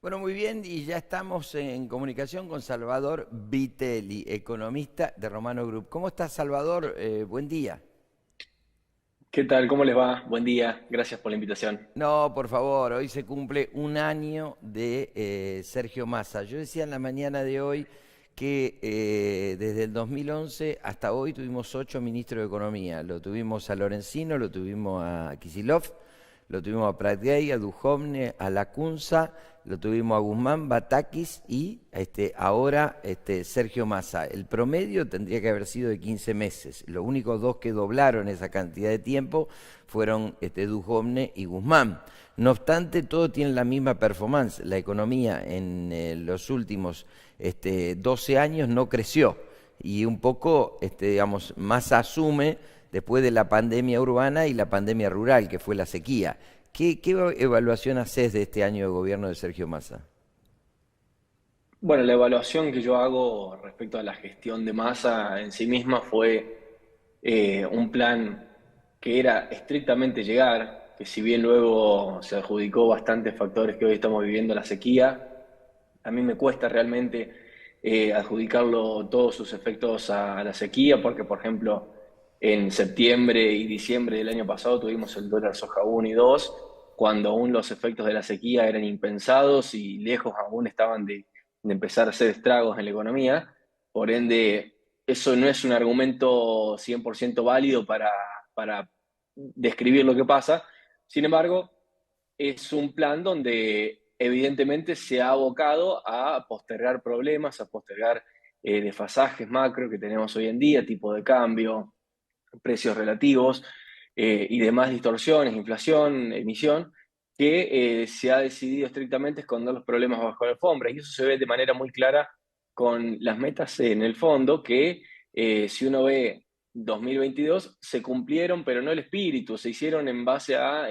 Bueno, muy bien, y ya estamos en comunicación con Salvador Vitelli, economista de Romano Group. ¿Cómo estás, Salvador? Buen día. ¿Qué tal? ¿Cómo les va? Buen día. Gracias por la invitación. No, por favor, hoy se cumple un año de Sergio Massa. Yo decía en la mañana de hoy que desde el 2011 hasta hoy tuvimos 8 ministros de Economía. Lo tuvimos a Lorenzino, lo tuvimos a Kicillof, lo tuvimos a Pratgay, a Duhovne, a Lacunza, lo tuvimos a Guzmán, Batakis y ahora Sergio Massa. El promedio tendría que haber sido de 15 meses. Los únicos dos que doblaron esa cantidad de tiempo fueron Duhovne y Guzmán. No obstante, todos tienen la misma performance. La economía en los últimos 12 años no creció y un poco, digamos, Massa asume después de la pandemia urbana y la pandemia rural, que fue la sequía. ¿Qué evaluación haces de este año de gobierno de Sergio Massa? Bueno, la evaluación que yo hago respecto a la gestión de masa en sí misma fue un plan que era estrictamente llegar, que si bien luego se adjudicó bastantes factores que hoy estamos viviendo la sequía, a mí me cuesta realmente adjudicarlo todos sus efectos a la sequía, porque por ejemplo en septiembre y diciembre del año pasado tuvimos el dólar soja 1 y 2, cuando aún los efectos de la sequía eran impensados y lejos aún estaban de empezar a hacer estragos en la economía. Por ende, eso no es un argumento 100% válido para describir lo que pasa. Sin embargo, es un plan donde evidentemente se ha abocado a postergar problemas, a postergar desfasajes macro que tenemos hoy en día, tipo de cambio, precios relativos y demás distorsiones, inflación, emisión, que se ha decidido estrictamente esconder los problemas bajo la alfombra. Y eso se ve de manera muy clara con las metas en el fondo, que si uno ve 2022, se cumplieron, pero no el espíritu, se hicieron en base a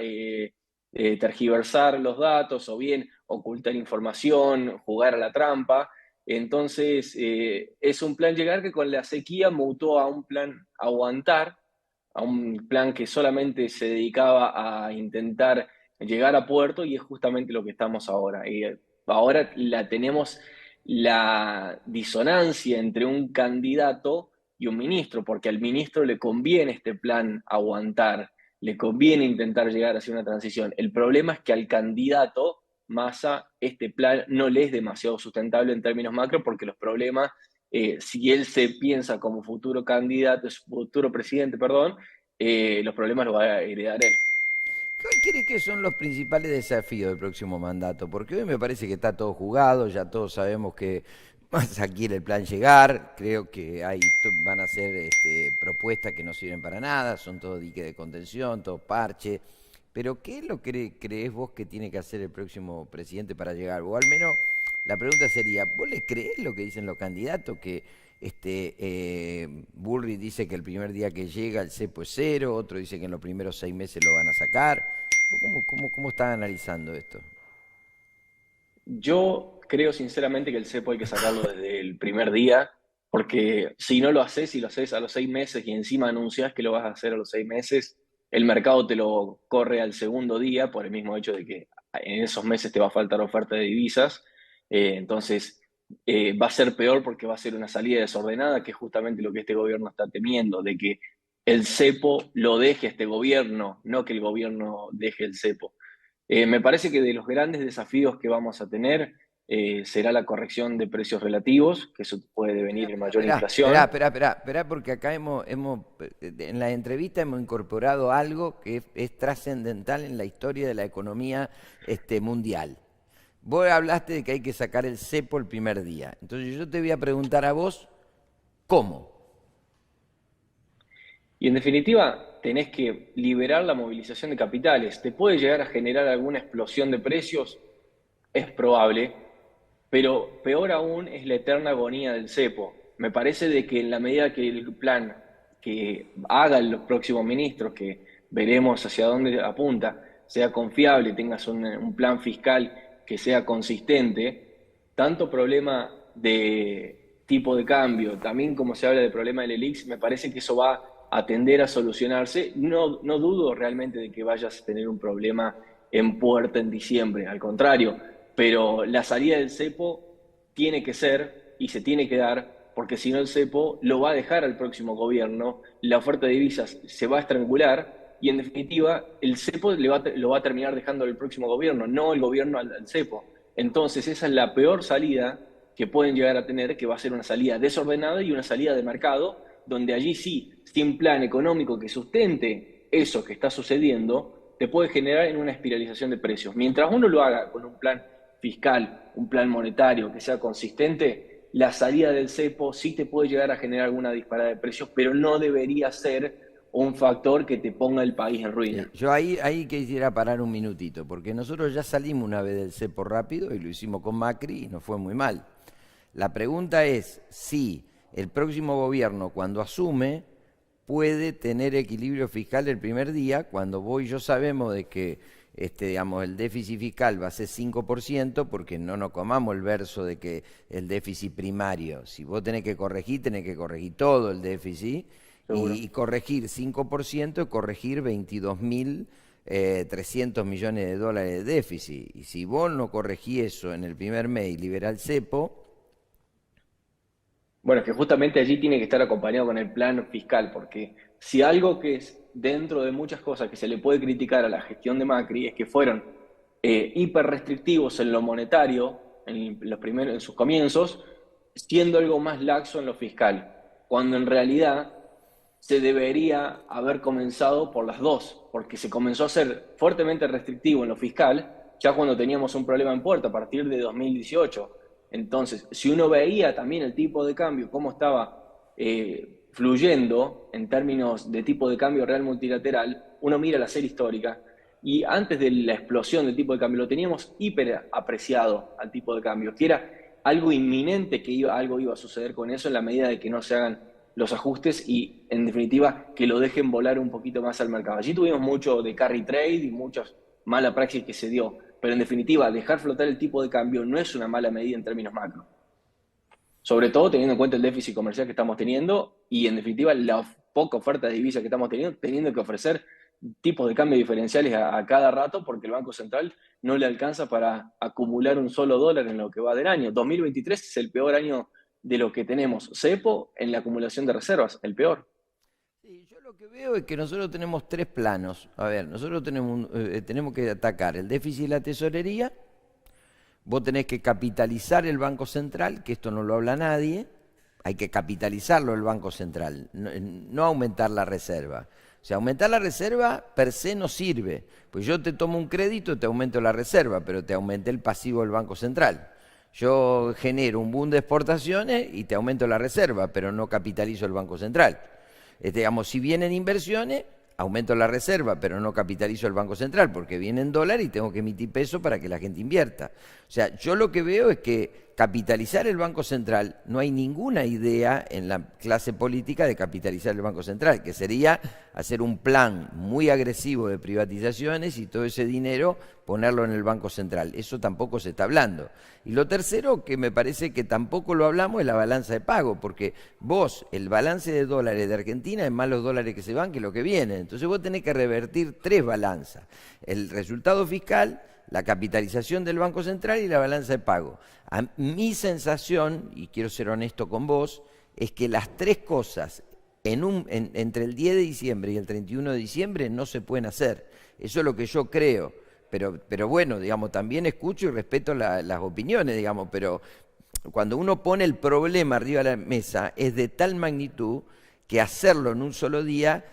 tergiversar los datos o bien ocultar información, jugar a la trampa. Entonces, es un plan llegar que con la sequía mutó a un plan aguantar, a un plan que solamente se dedicaba a intentar llegar a puerto y es justamente lo que estamos ahora. Y ahora tenemos la disonancia entre un candidato y un ministro, porque al ministro le conviene este plan aguantar, le conviene intentar llegar hacia una transición. El problema es que al candidato Massa este plan no le es demasiado sustentable en términos macro porque los problemas, si él se piensa como futuro candidato, futuro presidente, perdón, los problemas los va a heredar él. ¿Cuál cree que son los principales desafíos del próximo mandato? Porque hoy me parece que está todo jugado, ya todos sabemos que Massa quiere el plan llegar, creo que van a ser propuestas que no sirven para nada, son todo dique de contención, todo parche. Pero ¿qué es lo que crees vos que tiene que hacer el próximo presidente para llegar? O al menos la pregunta sería, ¿vos le creés lo que dicen los candidatos? Que Bullrich dice que el primer día que llega el cepo es cero, otro dice que en los primeros 6 meses lo van a sacar. ¿Cómo están analizando esto? Yo creo sinceramente que el cepo hay que sacarlo desde el primer día, porque si no lo haces, si lo haces a los 6 meses y encima anuncias que lo vas a hacer a los 6 meses, el mercado te lo corre al segundo día por el mismo hecho de que en esos meses te va a faltar oferta de divisas. Entonces, va a ser peor porque va a ser una salida desordenada, que es justamente lo que este gobierno está temiendo, de que el cepo lo deje este gobierno, no que el gobierno deje el cepo. Me parece que de los grandes desafíos que vamos a tener será la corrección de precios relativos, que eso puede venir en mayor inflación. Esperá, porque acá en la entrevista hemos incorporado algo que es trascendental en la historia de la economía mundial. Vos hablaste de que hay que sacar el cepo el primer día. Entonces yo te voy a preguntar a vos, ¿cómo? Y en definitiva, tenés que liberar la movilización de capitales. ¿Te puede llegar a generar alguna explosión de precios? Es probable, pero peor aún es la eterna agonía del cepo. Me parece de que en la medida que el plan que hagan los próximos ministros, que veremos hacia dónde apunta, sea confiable, tengas un plan fiscal que sea consistente, tanto problema de tipo de cambio, también como se habla del problema del ELIX, me parece que eso va a tender a solucionarse. No dudo realmente de que vayas a tener un problema en puerta en diciembre, al contrario, pero la salida del cepo tiene que ser y se tiene que dar, porque si no el cepo lo va a dejar al próximo gobierno, la oferta de divisas se va a estrangular y en definitiva el cepo lo va a terminar dejando el próximo gobierno, no el gobierno al cepo. Entonces esa es la peor salida que pueden llegar a tener, que va a ser una salida desordenada y una salida de mercado, donde allí sí, sin plan económico que sustente eso que está sucediendo, te puede generar en una espiralización de precios. Mientras uno lo haga con un plan fiscal, un plan monetario que sea consistente, la salida del cepo sí te puede llegar a generar alguna disparada de precios, pero no debería ser un factor que te ponga el país en ruina. Yo ahí quisiera parar un minutito, porque nosotros ya salimos una vez del cepo rápido y lo hicimos con Macri y nos fue muy mal. La pregunta es si el próximo gobierno, cuando asume, puede tener equilibrio fiscal el primer día, cuando vos y yo sabemos de que digamos, el déficit fiscal va a ser 5%, porque no nos comamos el verso de que el déficit primario, si vos tenés que corregir todo el déficit, Seguro. y corregir 5% es corregir 22.300 millones de dólares de déficit. Y si vos no corregís eso en el primer mes y liberás el cepo. Bueno, es que justamente allí tiene que estar acompañado con el plan fiscal, porque si algo que es dentro de muchas cosas que se le puede criticar a la gestión de Macri es que fueron hiper restrictivos en lo monetario en sus comienzos, siendo algo más laxo en lo fiscal, cuando en realidad se debería haber comenzado por las dos, porque se comenzó a ser fuertemente restrictivo en lo fiscal ya cuando teníamos un problema en puerta a partir de 2018. Entonces, si uno veía también el tipo de cambio, cómo estaba fluyendo en términos de tipo de cambio real multilateral, uno mira la serie histórica y antes de la explosión del tipo de cambio lo teníamos hiper apreciado al tipo de cambio, que era algo inminente que algo iba a suceder con eso en la medida de que no se hagan los ajustes y, en definitiva, que lo dejen volar un poquito más al mercado. Allí tuvimos mucho de carry trade y mucha mala praxis que se dio, pero en definitiva, dejar flotar el tipo de cambio no es una mala medida en términos macro. Sobre todo teniendo en cuenta el déficit comercial que estamos teniendo y, en definitiva, la poca oferta de divisas que estamos teniendo que ofrecer tipos de cambio diferenciales a cada rato porque el Banco Central no le alcanza para acumular un solo dólar en lo que va del año. 2023 es el peor año de lo que tenemos. Cepo en la acumulación de reservas, el peor. Sí, yo lo que veo es que nosotros tenemos tres planos. A ver, nosotros tenemos que atacar el déficit de la tesorería. Vos tenés que capitalizar el Banco Central, que esto no lo habla nadie. Hay que capitalizarlo el Banco Central, no aumentar la reserva. O sea, aumentar la reserva per se no sirve. Pues yo te tomo un crédito, te aumento la reserva, pero te aumenté el pasivo del Banco Central. Yo genero un boom de exportaciones y te aumento la reserva, pero no capitalizo el Banco Central. Digamos, si vienen inversiones, aumento la reserva, pero no capitalizo el Banco Central, porque vienen dólares y tengo que emitir peso para que la gente invierta. O sea, yo lo que veo es que capitalizar el Banco Central, no hay ninguna idea en la clase política de capitalizar el Banco Central, que sería hacer un plan muy agresivo de privatizaciones y todo ese dinero ponerlo en el Banco Central. Eso tampoco se está hablando. Y lo tercero, que me parece que tampoco lo hablamos, es la balanza de pago, porque vos, el balance de dólares de Argentina es más los dólares que se van que lo que vienen. Entonces vos tenés que revertir tres balanzas: el resultado fiscal, la capitalización del Banco Central y la balanza de pago. Mi sensación, y quiero ser honesto con vos, es que las tres cosas entre el 10 de diciembre y el 31 de diciembre no se pueden hacer. Eso es lo que yo creo. Pero bueno, digamos, también escucho y respeto las opiniones, digamos, pero cuando uno pone el problema arriba de la mesa es de tal magnitud que hacerlo en un solo día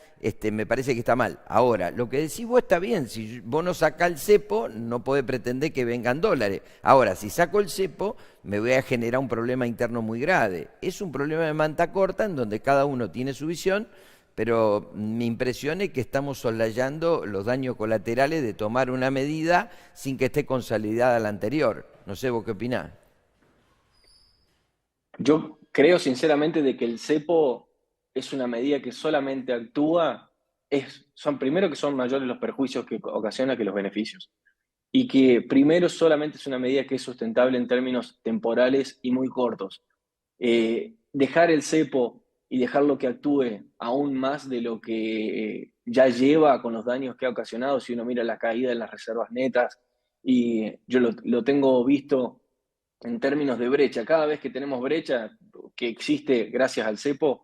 me parece que está mal. Ahora, lo que decís vos está bien. Si vos no sacás el cepo, no podés pretender que vengan dólares. Ahora, si saco el cepo, me voy a generar un problema interno muy grave. Es un problema de manta corta en donde cada uno tiene su visión, pero mi impresión es que estamos soslayando los daños colaterales de tomar una medida sin que esté consolidada la anterior. No sé, ¿vos qué opinás? Yo creo sinceramente de que el cepo es una medida que solamente actúa, son primero que son mayores los perjuicios que ocasiona que los beneficios. Y que primero solamente es una medida que es sustentable en términos temporales y muy cortos. Dejar el cepo y dejarlo que actúe aún más de lo que ya lleva con los daños que ha ocasionado, si uno mira la caída de las reservas netas, Y yo lo tengo visto en términos de brecha. Cada vez que tenemos brecha, que existe gracias al cepo,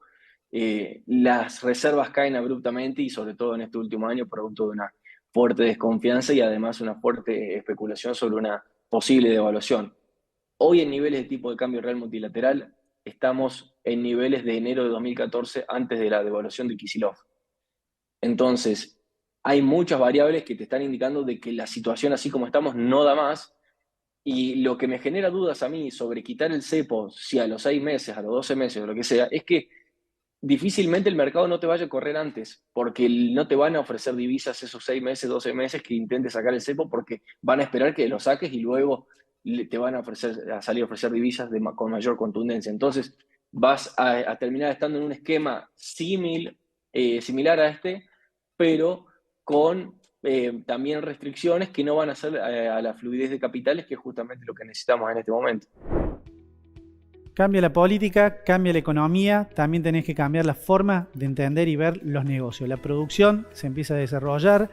las reservas caen abruptamente y sobre todo en este último año, producto de una fuerte desconfianza y además una fuerte especulación sobre una posible devaluación. Hoy en niveles de tipo de cambio real multilateral estamos en niveles de enero de 2014 antes de la devaluación de Kicillof. Entonces, hay muchas variables que te están indicando de que la situación así como estamos no da más y lo que me genera dudas a mí sobre quitar el cepo, si a los 6 meses, a los 12 meses o lo que sea, es que difícilmente el mercado no te vaya a correr antes, porque no te van a ofrecer divisas esos 6 meses, 12 meses que intentes sacar el cepo, porque van a esperar que lo saques y luego te van a ofrecer, a salir a ofrecer divisas con mayor contundencia. Entonces, vas a terminar estando en un esquema similar a este, pero con también restricciones que no van a ser a la fluidez de capitales, que es justamente lo que necesitamos en este momento. Cambia la política, cambia la economía, también tenés que cambiar la forma de entender y ver los negocios. La producción se empieza a desarrollar,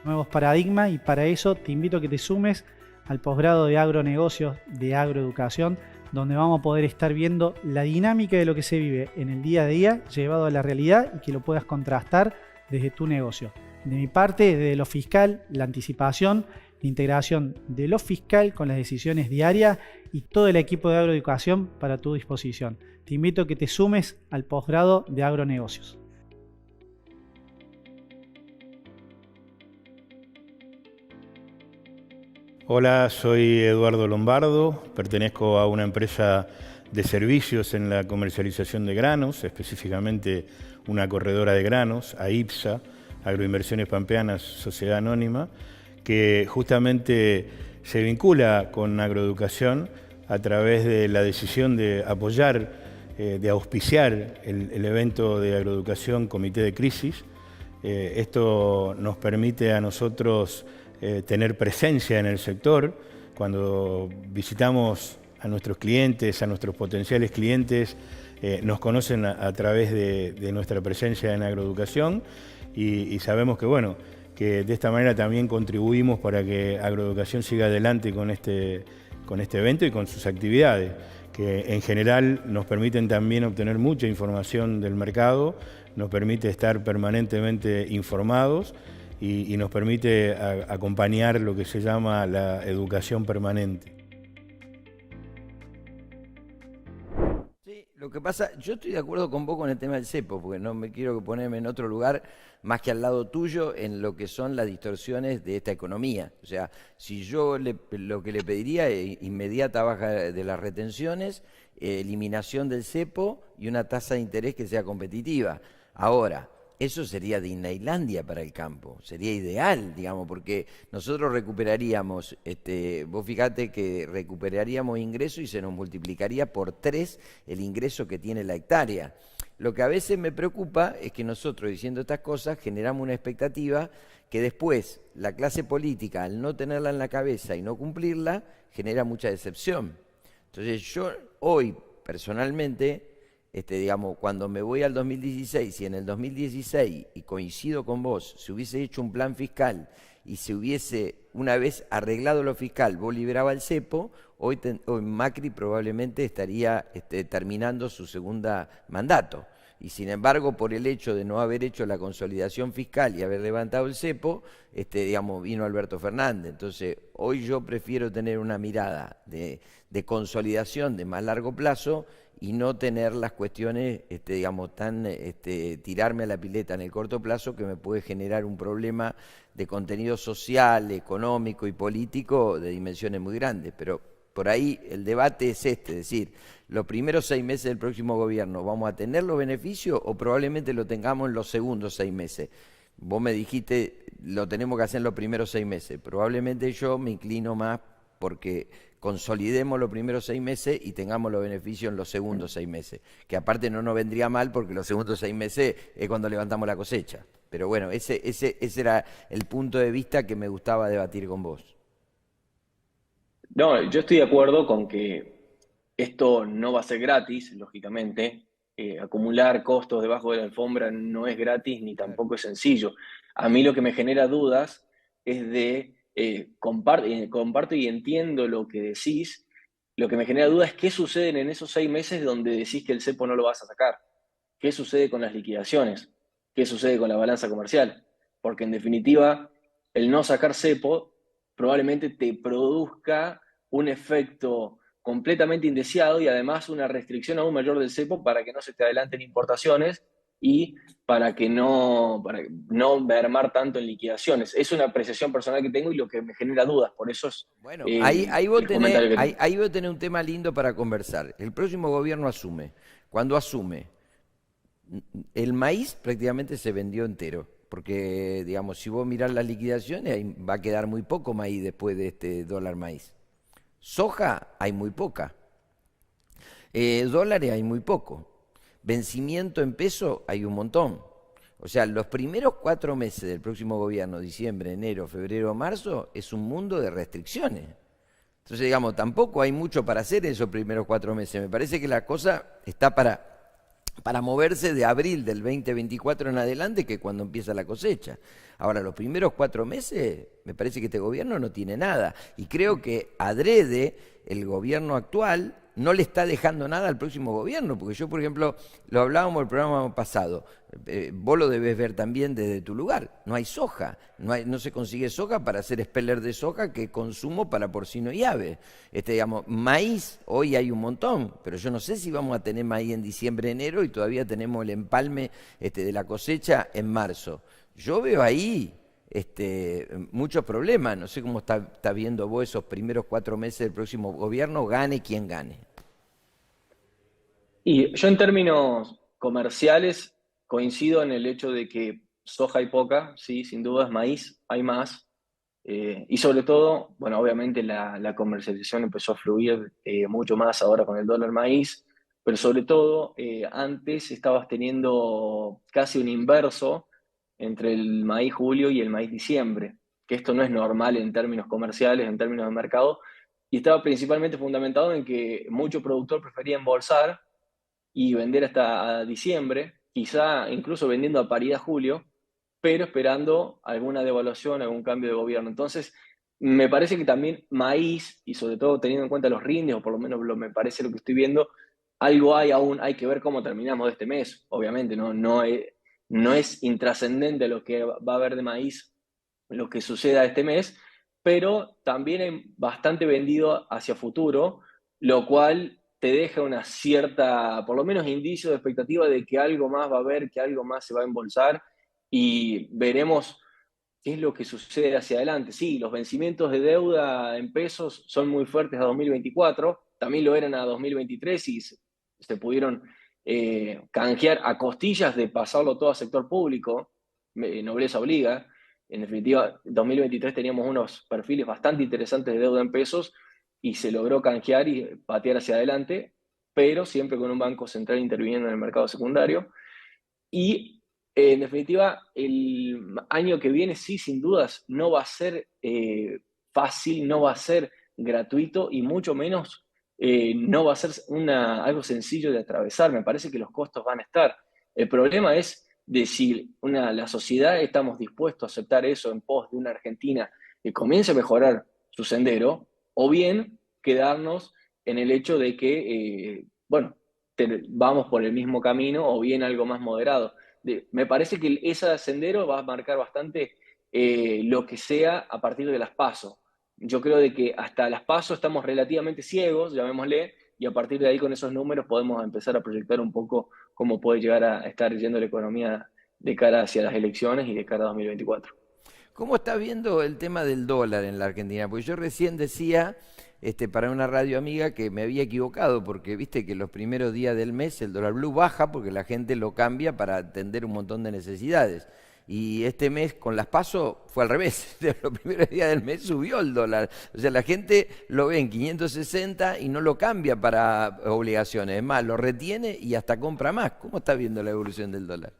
nuevos paradigmas, y para eso te invito a que te sumes al posgrado de agronegocios de agroeducación, donde vamos a poder estar viendo la dinámica de lo que se vive en el día a día llevado a la realidad y que lo puedas contrastar desde tu negocio. De mi parte, desde lo fiscal, la anticipación, la integración de lo fiscal con las decisiones diarias y todo el equipo de agroeducación para tu disposición. Te invito a que te sumes al posgrado de agronegocios. Hola, soy Eduardo Lombardo, pertenezco a una empresa de servicios en la comercialización de granos, específicamente una corredora de granos, AIPSA, Agroinversiones Pampeanas, Sociedad Anónima, que justamente se vincula con agroeducación a través de la decisión de apoyar, de auspiciar el evento de agroeducación Comité de Crisis. Esto nos permite a nosotros tener presencia en el sector. Cuando visitamos a nuestros clientes, a nuestros potenciales clientes, nos conocen a través de nuestra presencia en agroeducación y sabemos que, bueno, que de esta manera también contribuimos para que agroeducación siga adelante con este evento y con sus actividades, que en general nos permiten también obtener mucha información del mercado, nos permite estar permanentemente informados y nos permite acompañar lo que se llama la educación permanente. Sí, lo que pasa, yo estoy de acuerdo con vos con el tema del cepo, porque no me quiero ponerme en otro lugar más que al lado tuyo en lo que son las distorsiones de esta economía. O sea, si yo lo que le pediría es inmediata baja de las retenciones, eliminación del cepo y una tasa de interés que sea competitiva. Ahora, eso sería Disneylandia para el campo, sería ideal, digamos, porque nosotros recuperaríamos, vos fíjate que recuperaríamos ingreso y se nos multiplicaría por 3 el ingreso que tiene la hectárea. Lo que a veces me preocupa es que nosotros diciendo estas cosas generamos una expectativa que después la clase política, al no tenerla en la cabeza y no cumplirla, genera mucha decepción. Entonces yo hoy personalmente, digamos, cuando me voy al 2016 y en el 2016, y coincido con vos, se hubiese hecho un plan fiscal y se hubiese, una vez arreglado lo fiscal, vos liberabas el cepo, hoy Macri probablemente estaría terminando su segunda mandato. Y sin embargo, por el hecho de no haber hecho la consolidación fiscal y haber levantado el cepo, digamos, vino Alberto Fernández. Entonces, hoy yo prefiero tener una mirada de consolidación de más largo plazo y no tener las cuestiones, digamos, tirarme a la pileta en el corto plazo que me puede generar un problema de contenido social, económico y político de dimensiones muy grandes. Pero por ahí el debate es es decir, los primeros 6 meses del próximo gobierno, ¿vamos a tener los beneficios o probablemente lo tengamos en los segundos 6 meses? Vos me dijiste, lo tenemos que hacer en los primeros 6 meses. Probablemente yo me inclino más porque consolidemos los primeros 6 meses y tengamos los beneficios en los segundos 6 meses. Que aparte no nos vendría mal porque los segundos 6 meses es cuando levantamos la cosecha. Pero bueno, ese era el punto de vista que me gustaba debatir con vos. No, yo estoy de acuerdo con que esto no va a ser gratis, lógicamente. Acumular costos debajo de la alfombra no es gratis ni Claro. tampoco es sencillo. A mí lo que me genera dudas es de comparto y entiendo lo que decís. Lo que me genera duda es qué sucede en esos 6 meses donde decís que el cepo no lo vas a sacar. ¿Qué sucede con las liquidaciones? ¿Qué sucede con la balanza comercial? Porque en definitiva, el no sacar cepo probablemente te produzca un efecto completamente indeseado y además una restricción aún mayor del cepo para que no se te adelanten importaciones y para no mermar tanto en liquidaciones. Es una apreciación personal que tengo y lo que me genera dudas, por eso es Bueno, ahí el comentario que tengo. ahí vos tenés un tema lindo para conversar. El próximo gobierno asume. Cuando asume, el maíz prácticamente se vendió entero, porque, digamos, si vos mirás las liquidaciones, ahí va a quedar muy poco maíz después de este dólar maíz. Soja hay muy poca. Dólares hay muy poco. Vencimiento en peso hay un montón. O sea, los primeros 4 meses del próximo gobierno, diciembre, enero, febrero, marzo, es un mundo de restricciones. Entonces, digamos, tampoco hay mucho para hacer en esos primeros 4 meses. Me parece que la cosa está para moverse de abril del 2024 en adelante, que es cuando empieza la cosecha. Ahora, los primeros 4 meses, me parece que este gobierno no tiene nada. Y creo que adrede el gobierno actual no le está dejando nada al próximo gobierno, porque yo, por ejemplo, lo hablábamos en el programa pasado, vos lo debes ver también desde tu lugar, no hay soja, no se consigue soja para hacer expeller de soja, que consumo para porcino y ave. Digamos, maíz, hoy hay un montón, pero yo no sé si vamos a tener maíz en diciembre, enero, y todavía tenemos el empalme de la cosecha en marzo. Yo veo ahí muchos problemas, no sé cómo está viendo vos esos primeros 4 meses del próximo gobierno, gane quien gane. Y yo en términos comerciales coincido en el hecho de que soja hay poca, sí, sin dudas, maíz hay más. Y sobre todo, bueno, obviamente la comercialización empezó a fluir mucho más ahora con el dólar maíz, pero sobre todo antes estabas teniendo casi un inverso entre el maíz julio y el maíz diciembre, que esto no es normal en términos comerciales, en términos de mercado, y estaba principalmente fundamentado en que mucho productor prefería embolsar y vender hasta diciembre, quizá incluso vendiendo a paridad julio, pero esperando alguna devaluación, algún cambio de gobierno. Entonces, me parece que también maíz, y sobre todo teniendo en cuenta los rindes, o por lo menos me parece lo que estoy viendo, algo hay aún, hay que ver cómo terminamos de este mes, obviamente, no es intrascendente lo que va a haber de maíz, lo que suceda este mes, pero también hay bastante vendido hacia futuro, lo cual te deja una cierta, por lo menos indicio de expectativa de que algo más va a haber, que algo más se va a embolsar y veremos qué es lo que sucede hacia adelante. Sí, los vencimientos de deuda en pesos son muy fuertes a 2024, también lo eran a 2023 y se pudieron canjear a costillas de pasarlo todo a sector público, nobleza obliga. En definitiva, en 2023 teníamos unos perfiles bastante interesantes de deuda en pesos y se logró canjear y patear hacia adelante, pero siempre con un banco central interviniendo en el mercado secundario. Y en definitiva, el año que viene sí, sin dudas, no va a ser fácil, no va a ser gratuito y mucho menos no va a ser algo sencillo de atravesar. Me parece que los costos van a estar. El problema es de si la sociedad estamos dispuestos a aceptar eso en pos de una Argentina que comience a mejorar su sendero, o bien quedarnos en el hecho de que, bueno, vamos por el mismo camino o bien algo más moderado. Me parece que ese sendero va a marcar bastante lo que sea a partir de las PASO. Yo creo de que hasta las PASO estamos relativamente ciegos, llamémosle, y a partir de ahí con esos números podemos empezar a proyectar un poco cómo puede llegar a estar yendo la economía de cara hacia las elecciones y de cara a 2024. ¿Cómo está viendo el tema del dólar en la Argentina? Porque yo recién decía para una radio amiga que me había equivocado, porque viste que los primeros días del mes el dólar blue baja porque la gente lo cambia para atender un montón de necesidades. Y este mes con las PASO fue al revés. Los primeros días del mes subió el dólar. O sea, la gente lo ve en 560 y no lo cambia para obligaciones. Es más, lo retiene y hasta compra más. ¿Cómo está viendo la evolución del dólar?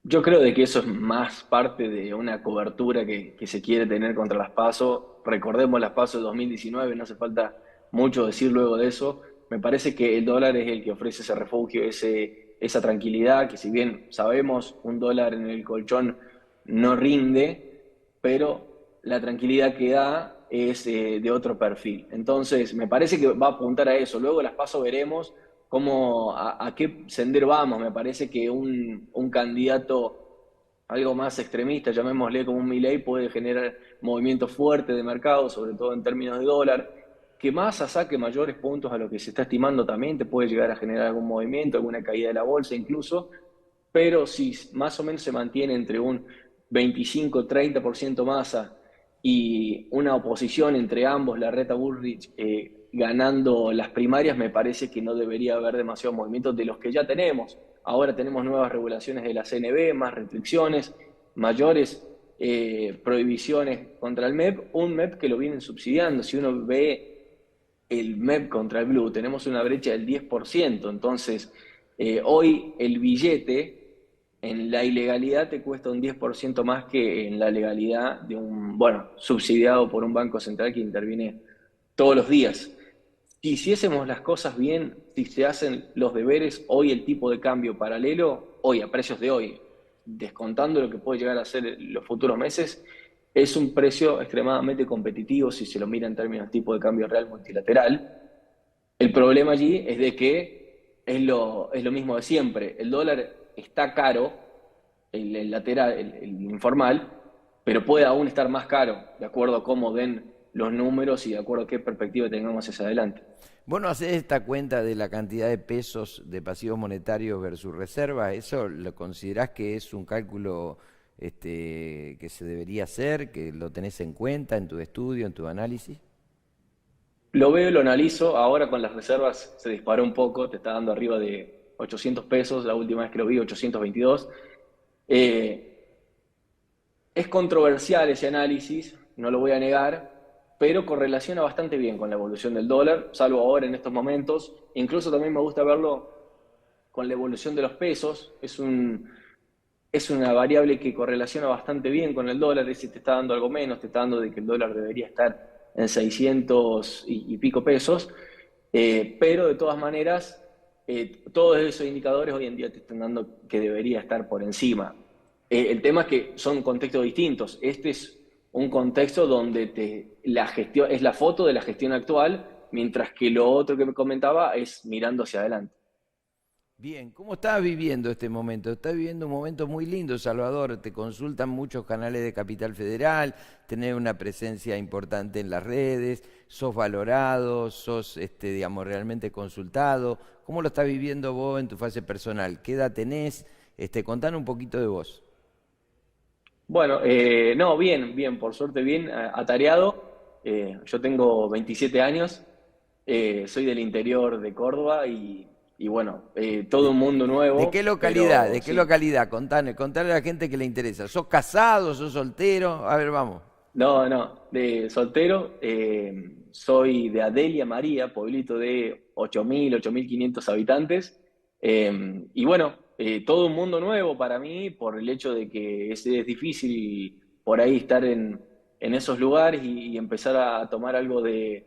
Yo creo de que eso es más parte de una cobertura que se quiere tener contra las PASO. Recordemos las PASO de 2019, no hace falta mucho decir luego de eso. Me parece que el dólar es el que ofrece ese refugio, esa tranquilidad, que si bien sabemos un dólar en el colchón no rinde, pero la tranquilidad que da es de otro perfil. Entonces, me parece que va a apuntar a eso. Luego las PASO veremos a qué sendero vamos. Me parece que un candidato algo más extremista, llamémosle como un Milei, puede generar movimientos fuertes de mercado, sobre todo en términos de dólar. Que Massa saque mayores puntos a lo que se está estimando también te puede llegar a generar algún movimiento, alguna caída de la bolsa incluso, pero si más o menos se mantiene entre un 25-30% Massa y una oposición entre ambos, Larreta Bullrich, ganando las primarias, me parece que no debería haber demasiados movimientos de los que ya tenemos. Ahora tenemos nuevas regulaciones de la CNB, más restricciones, mayores prohibiciones contra el MEP, un MEP que lo vienen subsidiando. Si uno ve el MEP contra el Blue, tenemos una brecha del 10%, entonces hoy el billete en la ilegalidad te cuesta un 10% más que en la legalidad de subsidiado por un banco central que interviene todos los días. Si hiciésemos las cosas bien, si se hacen los deberes, hoy el tipo de cambio paralelo, hoy a precios de hoy, descontando lo que puede llegar a ser los futuros meses, es un precio extremadamente competitivo si se lo mira en términos de tipo de cambio real multilateral. El problema allí es de que es lo mismo de siempre. El dólar está caro, el lateral, el informal, pero puede aún estar más caro, de acuerdo a cómo den los números y de acuerdo a qué perspectiva tengamos hacia adelante. ¿Vos no hacés esta cuenta de la cantidad de pesos de pasivos monetarios versus reservas? ¿Eso lo considerás que es un cálculo que se debería hacer, que lo tenés en cuenta en tu estudio, en tu análisis? Lo veo, lo analizo. Ahora con las reservas se disparó un poco, te está dando arriba de 800 pesos, la última vez que lo vi, 822. Es controversial ese análisis, no lo voy a negar, pero correlaciona bastante bien con la evolución del dólar, salvo ahora en estos momentos. Incluso también me gusta verlo con la evolución de los pesos. Es una variable que correlaciona bastante bien con el dólar. Es si te está dando algo menos, te está dando de que el dólar debería estar en 600 y pico pesos, pero de todas maneras, todos esos indicadores hoy en día te están dando que debería estar por encima. El tema es que son contextos distintos. Este es un contexto donde la gestión es la foto de la gestión actual, mientras que lo otro que me comentaba es mirando hacia adelante. Bien, ¿cómo estás viviendo este momento? Estás viviendo un momento muy lindo, Salvador. Te consultan muchos canales de Capital Federal, tenés una presencia importante en las redes, sos valorado, sos realmente consultado. ¿Cómo lo estás viviendo vos en tu fase personal? ¿Qué edad tenés? Contanos un poquito de vos. Bueno, no, bien, por suerte bien, atareado. Yo tengo 27 años, soy del interior de Córdoba y bueno, todo un mundo nuevo. ¿De qué localidad? Pero, ¿De qué sí. localidad? Contale a la gente que le interesa. ¿Sos casado? ¿Sos soltero? A ver, vamos. No, de soltero. Soy de Adelia María, pueblito de 8.500 habitantes. Y bueno, todo un mundo nuevo para mí por el hecho de que es difícil por ahí estar en esos lugares y empezar a tomar algo de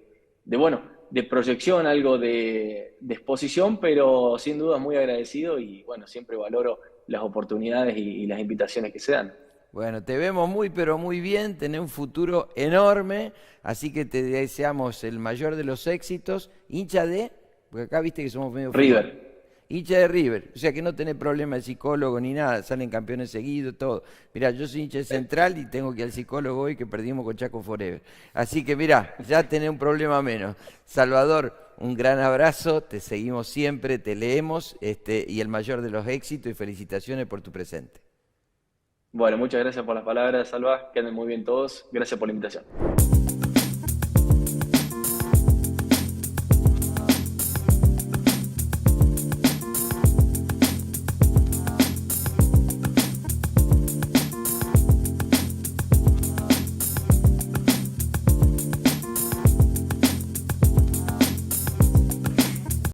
proyección, algo de exposición, pero sin duda muy agradecido y bueno, siempre valoro las oportunidades y las invitaciones que se dan. Bueno, te vemos muy, pero muy bien, tenés un futuro enorme, así que te deseamos el mayor de los éxitos. Hincha de, porque acá viste que somos medio... River. Hincha de River, o sea que no tenés problema de psicólogo ni nada, salen campeones seguidos, todo. Mirá, yo soy hincha de Central y tengo que ir al psicólogo hoy que perdimos con Chaco Forever. Así que mirá, ya tenés un problema menos. Salvador, un gran abrazo, te seguimos siempre, te leemos y el mayor de los éxitos y felicitaciones por tu presente. Bueno, muchas gracias por las palabras, Salva, que anden muy bien todos. Gracias por la invitación.